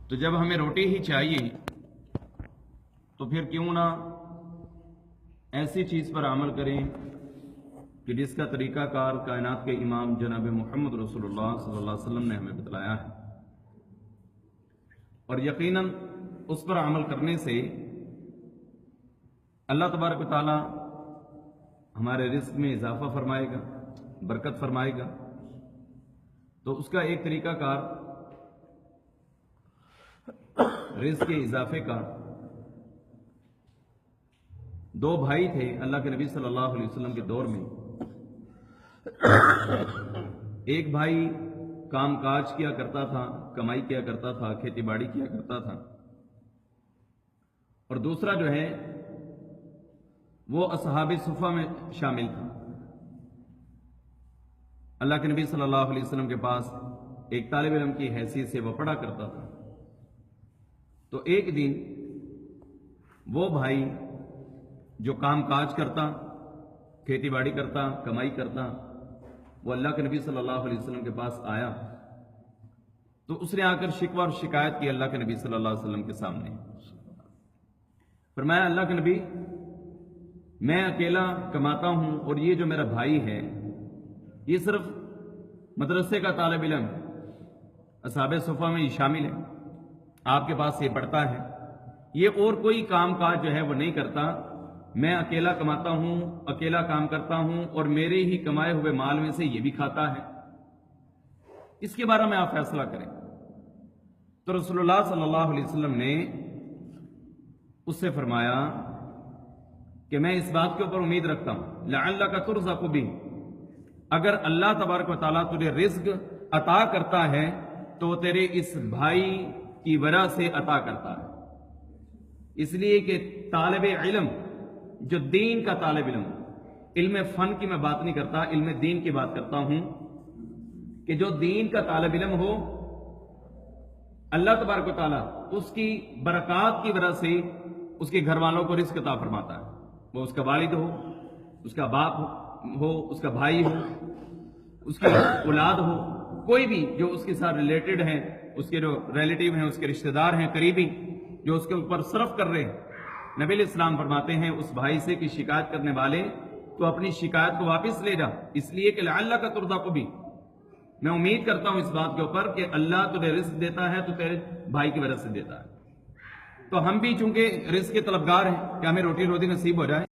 تو جب ہمیں روٹی ہی چاہیے تو پھر کیوں نہ ایسی چیز پر عمل کریں کہ جس کا طریقہ کار کائنات کے امام جناب محمد رسول اللہ صلی اللہ علیہ وسلم نے ہمیں بتلایا ہے، اور یقیناً اس پر عمل کرنے سے اللہ تبارک و تعالی ہمارے رزق میں اضافہ فرمائے گا، برکت فرمائے گا۔ تو اس کا ایک طریقہ کار رزق کے اضافے کا، دو بھائی تھے اللہ کے نبی صلی اللہ علیہ وسلم کے دور میں۔ ایک بھائی کام کاج کیا کرتا تھا، کمائی کیا کرتا تھا، کھیتی باڑی کیا کرتا تھا، اور دوسرا جو ہے وہ اصحاب صفہ میں شامل تھا۔ اللہ کے نبی صلی اللہ علیہ وسلم کے پاس ایک طالب علم کی حیثیت سے وہ پڑھا کرتا تھا۔ تو ایک دن وہ بھائی جو کام کاج کرتا، کھیتی باڑی کرتا، کمائی کرتا، وہ اللہ کے نبی صلی اللہ علیہ وسلم کے پاس آیا، تو اس نے آ کر شکوہ اور شکایت کی اللہ کے نبی صلی اللہ علیہ وسلم کے سامنے۔ فرمایا اللہ کے نبی، میں اکیلا کماتا ہوں اور یہ جو میرا بھائی ہے یہ صرف مدرسے کا طالب علم، اصحاب صفہ میں یہ شامل ہے، آپ کے پاس یہ پڑھتا ہے، یہ اور کوئی کام کاج جو ہے وہ نہیں کرتا، میں اکیلا کماتا ہوں، اکیلا کام کرتا ہوں، اور میرے ہی کمائے ہوئے مال میں سے یہ بھی کھاتا ہے، اس کے بارے میں آپ فیصلہ کریں۔ تو رسول اللہ صلی اللہ علیہ وسلم نے اس سے فرمایا کہ میں اس بات کے اوپر امید رکھتا ہوں لعلک ترزق بہ، اگر اللہ تبارک و تعالیٰ تجھے رزق عطا کرتا ہے تو تیرے اس بھائی کی وجہ سے عطا کرتا ہے، اس لیے کہ طالب علم جو دین کا طالب علم، علم فن کی میں بات نہیں کرتا، علم دین کی بات کرتا ہوں، کہ جو دین کا طالب علم ہو اللہ تبارک و تعالیٰ اس کی برکات کی وجہ سے اس کے گھر والوں کو رزق عطا فرماتا ہے، وہ اس کا والد ہو، اس کا باپ ہو، اس کا بھائی ہو، اس کی اولاد ہو، کوئی بھی جو اس کے ساتھ ریلیٹڈ ہیں، اس کے جو ریلیٹیو ہیں، اس کے رشتہ دار ہیں قریبی، جو اس کے اوپر صرف کر رہے ہیں۔ نبی علیہ السلام فرماتے ہیں اس بھائی سے کہ شکایت کرنے والے تو اپنی شکایت کو واپس لے جا، اس لیے کہ لعلک ترزق بہ، میں امید کرتا ہوں اس بات کے اوپر کہ اللہ تجھے رزق دیتا ہے تو تیرے بھائی کی وجہ سے دیتا ہے۔ تو ہم بھی چونکہ رزق کے طلبگار ہیں کہ ہمیں روٹی روزی نصیب ہو جائے،